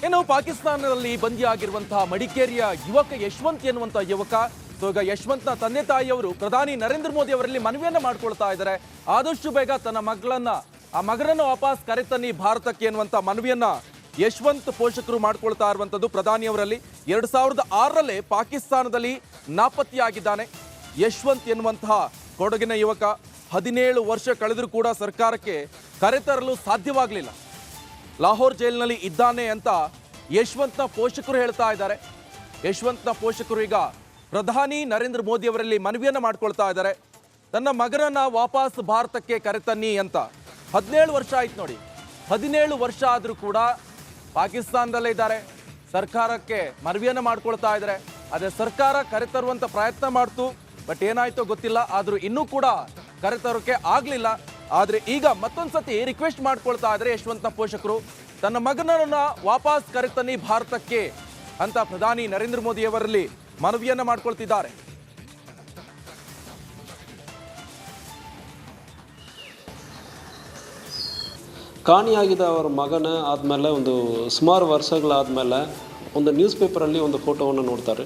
ಇನ್ನು ಪಾಕಿಸ್ತಾನದಲ್ಲಿ ಬಂದಿಯಾಗಿರುವಂತಹ ಮಡಿಕೇರಿಯ ಯುವಕ ಯಶವಂತ್ ಎನ್ನುವಂತಹ ಯುವಕ. ಸೊ ಈಗ ಯಶವಂತ್ನ ತಂದೆ ತಾಯಿಯವರು ಪ್ರಧಾನಿ ನರೇಂದ್ರ ಮೋದಿ ಅವರಲ್ಲಿ ಮನವಿಯನ್ನ ಮಾಡ್ಕೊಳ್ತಾ ಇದ್ದಾರೆ. ಆದಷ್ಟು ಬೇಗ ತನ್ನ ಮಗನನ್ನು ವಾಪಸ್ ಕರೆತನ್ನಿ ಭಾರತಕ್ಕೆ ಎನ್ನುವಂತ ಮನವಿಯನ್ನ ಯಶವಂತ್ ಪೋಷಕರು ಮಾಡ್ಕೊಳ್ತಾ ಇರುವಂತದ್ದು ಪ್ರಧಾನಿಯವರಲ್ಲಿ. 2006ರಲ್ಲೇ ಪಾಕಿಸ್ತಾನದಲ್ಲಿ ನಾಪತ್ತೆಯಾಗಿದ್ದಾನೆ ಯಶವಂತ್ ಎನ್ನುವಂತಹ ಕೊಡಗಿನ ಯುವಕ. 17 ವರ್ಷ ಕಳೆದರೂ ಕೂಡ ಸರ್ಕಾರಕ್ಕೆ ಕರೆತರಲು ಸಾಧ್ಯವಾಗಲಿಲ್ಲ. ಲಾಹೋರ್ ಜೈಲಿನಲ್ಲಿ ಇದ್ದಾನೆ ಅಂತ ಯಶವಂತ್ನ ಪೋಷಕರು ಹೇಳ್ತಾ ಇದ್ದಾರೆ. ಯಶವಂತ್ನ ಪೋಷಕರು ಈಗ ಪ್ರಧಾನಿ ನರೇಂದ್ರ ಮೋದಿ ಅವರಲ್ಲಿ ಮನವಿಯನ್ನು ಮಾಡ್ಕೊಳ್ತಾ ಇದ್ದಾರೆ, ತನ್ನ ಮಗನನ್ನ ವಾಪಸ್ ಭಾರತಕ್ಕೆ ಕರೆತನ್ನಿ ಅಂತ. 17 ವರ್ಷ ಆಯ್ತು ನೋಡಿ. 17 ವರ್ಷ ಆದರೂ ಕೂಡ ಪಾಕಿಸ್ತಾನದಲ್ಲೇ ಇದ್ದಾರೆ. ಸರ್ಕಾರಕ್ಕೆ ಮನವಿಯನ್ನು ಮಾಡ್ಕೊಳ್ತಾ ಇದ್ದಾರೆ. ಅದೇ ಸರ್ಕಾರ ಕರೆತರುವಂತ ಪ್ರಯತ್ನ ಮಾಡ್ತು, ಬಟ್ ಏನಾಯ್ತೋ ಗೊತ್ತಿಲ್ಲ. ಆದರೂ ಇನ್ನೂ ಕೂಡ ಕರೆತರೋಕೆ ಆಗಲಿಲ್ಲ. ಆದರೆ ಈಗ ಮತ್ತೊಂದ್ಸತಿ ರಿಕ್ವೆಸ್ಟ್ ಮಾಡ್ಕೊಳ್ತಾ ಇದ್ದಾರೆ ಯಶವಂತ್ನ ಪೋಷಕರು, ತನ್ನ ಮಗನನ್ನ ವಾಪಸ್ ಕರೆತನ್ನಿ ಭಾರತಕ್ಕೆ ಅಂತ ಪ್ರಧಾನಿ ನರೇಂದ್ರ ಮೋದಿ ಅವರಲ್ಲಿ ಮನವಿಯನ್ನ ಮಾಡ್ಕೊಳ್ತಿದ್ದಾರೆ. ಕಾಣಿಯಾಗಿದ್ದ ಅವರ ಮಗನ ಆದಮೇಲೆ ಒಂದು ಸುಮಾರು ವರ್ಷಗಳಾದಮೇಲೆ ಒಂದು ನ್ಯೂಸ್ ಪೇಪರಲ್ಲಿ ಒಂದು ಫೋಟೋವನ್ನು ನೋಡ್ತಾರೆ.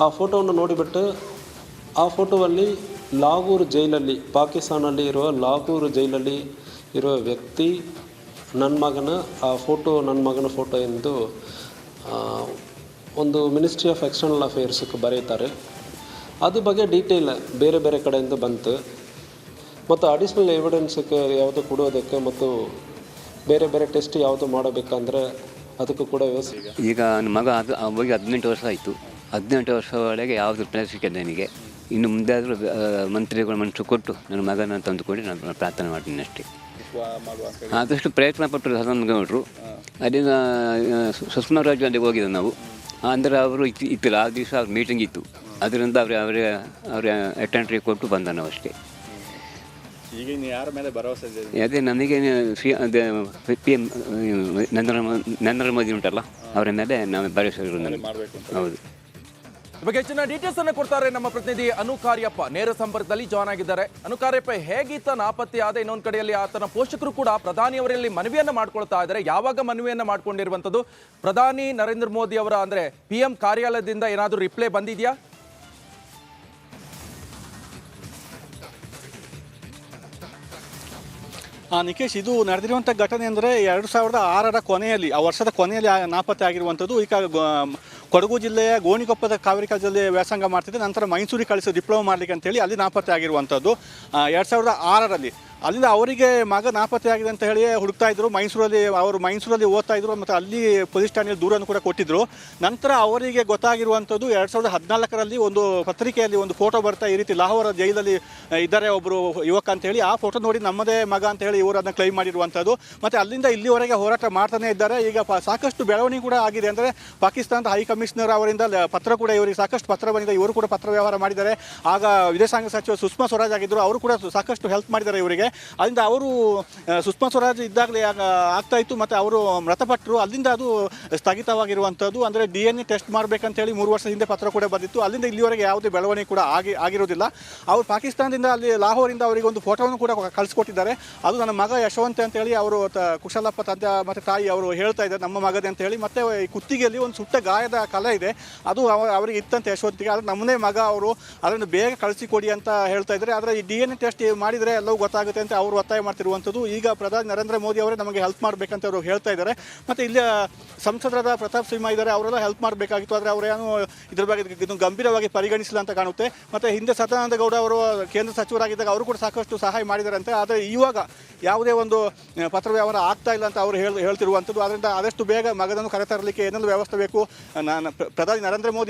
ಆ ಫೋಟೋವನ್ನು ನೋಡಿಬಿಟ್ಟು ಆ ಫೋಟೋದಲ್ಲಿ ಲಾಹೋರ್ ಜೈಲಲ್ಲಿ, ಪಾಕಿಸ್ತಾನಲ್ಲಿ ಇರುವ ಲಾಹೋರ್ ಜೈಲಲ್ಲಿ ಇರುವ ವ್ಯಕ್ತಿ ನನ್ನ ಮಗನ ಫೋಟೋ ಎಂದು ಒಂದು ಮಿನಿಸ್ಟ್ರಿ ಆಫ್ ಎಕ್ಸ್ಟರ್ನಲ್ ಅಫೇರ್ಸ್ಗೆ ಬರೀತಾರೆ. ಅದು ಬಗ್ಗೆ ಡೀಟೇಲ್ ಬೇರೆ ಬೇರೆ ಕಡೆಯಿಂದ ಬಂತು. ಮತ್ತು ಅಡಿಷ್ನಲ್ ಎವಿಡೆನ್ಸ್ಗೆ ಯಾವುದು ಕೊಡೋದಕ್ಕೆ ಮತ್ತು ಬೇರೆ ಬೇರೆ ಟೆಸ್ಟ್ ಯಾವುದು ಮಾಡಬೇಕಂದ್ರೆ ಅದಕ್ಕೂ ಕೂಡ ವ್ಯವಸ್ಥೆ. ಈಗ ನನ್ನ ಮಗ ಹೋಗಿ 18 ವರ್ಷ ಆಯಿತು. 18 ವರ್ಷ ಒಳಗೆ ಯಾವುದು ಪ್ಲೇಸ್ ಸಿಕ್ಕಿದೆ ನನಗೆ. ಇನ್ನು ಮುಂದೆ ಆದರೂ ಮಂತ್ರಿಗಳು ಮನಸ್ಸು ಕೊಟ್ಟು ನನ್ನ ಮಗನ ತಂದುಕೊಂಡು ನಾನು ಪ್ರಾರ್ಥನೆ ಮಾಡ್ತೀನಿ ಅಷ್ಟೇ. ಆದಷ್ಟು ಪ್ರಯತ್ನ ಪಟ್ಟರು ಸದಾನಗೌಡರು. ಅಲ್ಲಿಂದ ಸುಷ್ಮಾ ರಾಜು ಅಲ್ಲಿಗೆ ಹೋಗಿದ್ದು ನಾವು. ಅಂದರೆ ಅವರು ಇತ್ತಿಲ್ಲ, ಆ ದಿವಸ ಅವ್ರ ಮೀಟಿಂಗ್ ಇತ್ತು. ಅದರಿಂದ ಅವರ ಅಟೆಂಟ್ರಿ ಕೊಟ್ಟು ಬಂದ ನಾವು ಅಷ್ಟೇ. ಈಗ ಯಾರ ಮೇಲೆ ಭರವಸೆ ಇದೆ? ಅದೇ ನನಗೆ PM ನರೇಂದ್ರ ಮೋದಿ ಉಂಟಲ್ಲ, ಅವರ ಮೇಲೆ ನಾವು ಭರವಸೆ ಇರೋದು. ಹೌದು. ಬಗ್ಗೆ ಹೆಚ್ಚಿನ ಡೀಟೇಲ್ಸ್ ಅನ್ನು ಕೊಡ್ತಾರೆ ನಮ್ಮ ಪ್ರತಿನಿಧಿ ಅನು ಕಾರ್ಯಪ್ಪ. ನೇರ ಸಂಪರ್ಕದಲ್ಲಿ ಜಾಯ್ನ್ ಆಗಿದ್ದಾರೆ. ಅನು ಕಾರ್ಯಪ್ಪ, ಹೇಗೀತ ನಾಪತ್ತೆಯಾದ? ಇನ್ನೊಂದು ಕಡೆಯಲ್ಲಿ ಆತನ ಪೋಷಕರು ಕೂಡ ಪ್ರಧಾನಿಯವರಲ್ಲಿ ಮನವಿಯನ್ನ ಮಾಡ್ಕೊಳ್ತಾ ಇದ್ದಾರೆ. ಯಾವಾಗ ಮನವಿಯನ್ನ ಮಾಡ್ಕೊಂಡಿರುವಂಥದ್ದು? ಪ್ರಧಾನಿ ನರೇಂದ್ರ ಮೋದಿ ಅವರ ಅಂದ್ರೆ PM ಕಾರ್ಯಾಲಯದಿಂದ ಏನಾದರೂ ರಿಪ್ಲೈ ಬಂದಿದೆಯಾ? ನಿಕೇಶ್, ಇದು ನಡೆದಿರುವಂಥ ಘಟನೆ ಅಂದರೆ 2006ರ ಕೊನೆಯಲ್ಲಿ, ಆ ವರ್ಷದ ಕೊನೆಯಲ್ಲಿ ನಾಪತ್ತೆ ಆಗಿರುವಂಥದ್ದು. ಈಗ ಕೊಡಗು ಜಿಲ್ಲೆಯ ಗೋಣಿಕೊಪ್ಪದ ಕಾವೇರಿ ಕಾಲೇಜಲ್ಲಿ ವ್ಯಾಸಂಗ ಮಾಡ್ತಿದ್ದೆ. ನಂತರ ಮೈಸೂರಿಗೆ ಕಳಿಸಿ ಡಿಪ್ಲೊಮಾ ಮಾಡಲಿಕ್ಕೆ ಅಂತೇಳಿ ಅಲ್ಲಿ ನಾಪತ್ತೆ ಆಗಿರುವಂಥದ್ದು 2006ರಲ್ಲಿ. ಅಲ್ಲಿಂದ ಅವರಿಗೆ ಮಗ ನಾಪತ್ತೆ ಆಗಿದೆ ಅಂತ ಹೇಳಿ ಹುಡುಕ್ತಾ ಇದ್ರು. ಮೈಸೂರಲ್ಲಿ ಓದ್ತಾ ಇದ್ರು ಮತ್ತು ಅಲ್ಲಿ ಪೊಲೀಸ್ ಠಾಣೆಯಲ್ಲಿ ದೂರನ್ನು ಕೂಡ ಕೊಟ್ಟಿದ್ರು. ನಂತರ ಅವರಿಗೆ ಗೊತ್ತಾಗಿರುವಂಥದ್ದು 2014ರಲ್ಲಿ ಒಂದು ಪತ್ರಿಕೆಯಲ್ಲಿ ಒಂದು ಫೋಟೋ ಬರ್ತಾ, ಈ ರೀತಿ ಲಾಹೋರ್ ಜೈಲಲ್ಲಿ ಇದ್ದಾರೆ ಒಬ್ಬರು ಯುವಕ ಅಂತ ಹೇಳಿ. ಆ ಫೋಟೋ ನೋಡಿ ನಮ್ಮದೇ ಮಗ ಅಂತ ಹೇಳಿ ಇವರು ಅದನ್ನು ಕ್ಲೈಮ್ ಮಾಡಿರುವಂಥದ್ದು. ಮತ್ತು ಅಲ್ಲಿಂದ ಇಲ್ಲಿವರೆಗೆ ಹೋರಾಟ ಮಾಡ್ತಾನೆ ಇದ್ದಾರೆ. ಈಗ ಸಾಕಷ್ಟು ಬೆಳವಣಿಗೆ ಕೂಡ ಆಗಿದೆ. ಅಂದರೆ ಪಾಕಿಸ್ತಾನದ ಹೈ ಕಮಿಷನರ್ ಅವರಿಂದ ಪತ್ರ ಕೂಡ ಇವರಿಗೆ ಸಾಕಷ್ಟು ಪತ್ರ ಬಂದಿದೆ. ಇವರು ಕೂಡ ಪತ್ರ ವ್ಯವಹಾರ ಮಾಡಿದ್ದಾರೆ. ಆಗ ವಿದೇಶಾಂಗ ಸಚಿವ ಸುಷ್ಮಾ ಸ್ವರಾಜ್ ಆಗಿದ್ದರು, ಅವರು ಕೂಡ ಸಾಕಷ್ಟು ಹೆಲ್ಪ್ ಮಾಡಿದ್ದಾರೆ ಇವರಿಗೆ. ಅಲ್ಲಿಂದ ಅವರು ಸುಷ್ಮಾ ಸ್ವರಾಜ್ ಇದ್ದಾಗಲೇ ಆಗ್ತಾ ಇತ್ತು ಮತ್ತು ಅವರು ಮೃತಪಟ್ಟರು. ಅಲ್ಲಿಂದ ಅದು ಸ್ಥಗಿತವಾಗಿರುವಂಥದ್ದು. ಅಂದರೆ DNA ಟೆಸ್ಟ್ ಮಾಡಬೇಕಂತೇಳಿ 3 ವರ್ಷ ಹಿಂದೆ ಪತ್ರ ಕೂಡ ಬಂದಿತ್ತು. ಅಲ್ಲಿಂದ ಇಲ್ಲಿವರೆಗೆ ಯಾವುದೇ ಬೆಳವಣಿಗೆ ಕೂಡ ಆಗಿರೋದಿಲ್ಲ. ಅವರು ಪಾಕಿಸ್ತಾನದಿಂದ ಅಲ್ಲಿ ಲಾಹೋರಿಂದ ಅವರಿಗೆ ಒಂದು ಫೋಟೋವನ್ನು ಕೂಡ ಕಳಿಸ್ಕೊಟ್ಟಿದ್ದಾರೆ. ಅದು ನನ್ನ ಮಗ ಯಶವಂತ್ ಅಂತೇಳಿ ಅವರು ಕುಶಲಪ್ಪ ತಂದೆ ಮತ್ತು ತಾಯಿ ಅವರು ಹೇಳ್ತಾ ಇದ್ದಾರೆ, ನಮ್ಮ ಮಗದೆ ಅಂತ ಹೇಳಿ. ಮತ್ತು ಈ ಕುತ್ತಿಗೆಯಲ್ಲಿ ಒಂದು ಸುಟ್ಟ ಗಾಯದ ಕಲೆ ಇದೆ, ಅದು ಅವರಿಗೆ ಇತ್ತಂತೆ ಯಶವಂತಿಗೆ. ಆದರೆ ನಮ್ಮನೇ ಮಗ, ಅವರು ಅದನ್ನು ಬೇಗ ಕಳಿಸಿಕೊಡಿ ಅಂತ ಹೇಳ್ತಾ ಇದ್ದಾರೆ. ಆದರೆ ಈ DNA ಟೆಸ್ಟ್ ಮಾಡಿದರೆ ಎಲ್ಲವೂ ಗೊತ್ತಾಗುತ್ತೆ ಅಂತ ಅವರು ಒತ್ತಾಯ ಮಾಡ್ತಿರುವಂಥದ್ದು. ಈಗ ಪ್ರಧಾನಿ ನರೇಂದ್ರ ಮೋದಿ ಅವರೇ ನಮಗೆ ಹೆಲ್ಪ್ ಮಾಡಬೇಕಂತ ಅವರು ಹೇಳ್ತಾ ಇದ್ದಾರೆ. ಮತ್ತು ಇಲ್ಲಿ ಸಂಸದರಾದ ಪ್ರತಾಪ್ ಸಿಂಹ ಇದ್ದಾರೆ, ಅವರೆಲ್ಲ ಹೆಲ್ಪ್ ಮಾಡಬೇಕಾಗಿತ್ತು. ಆದರೆ ಅವರೇನು ಇದ್ರ ಬಗ್ಗೆ ಇದನ್ನು ಗಂಭೀರವಾಗಿ ಪರಿಗಣಿಸಿಲ್ಲ ಅಂತ ಕಾಣುತ್ತೆ. ಮತ್ತು ಹಿಂದೆ ಸದಾನಂದ ಗೌಡ ಅವರು ಕೇಂದ್ರ ಸಚಿವರಾಗಿದ್ದಾಗ ಅವರು ಕೂಡ ಸಾಕಷ್ಟು ಸಹಾಯ ಮಾಡಿದಾರಂತೆ. ಆದರೆ ಇವಾಗ ಯಾವುದೇ ಒಂದು ಪತ್ರ ವ್ಯವಹಾರ ಆಗ್ತಾ ಇಲ್ಲ ಅಂತ ಅವರು ಹೇಳ್ತಿರುವಂಥದ್ದು. ಅದರಿಂದ ಆದಷ್ಟು ಬೇಗ ಮಗನನ್ನು ಕರೆತರಲಿಕ್ಕೆ ಏನೆಲ್ಲ ವ್ಯವಸ್ಥೆ ಬೇಕು, ಪ್ರಧಾನಿ ನರೇಂದ್ರ ಮೋದಿ ಅವರು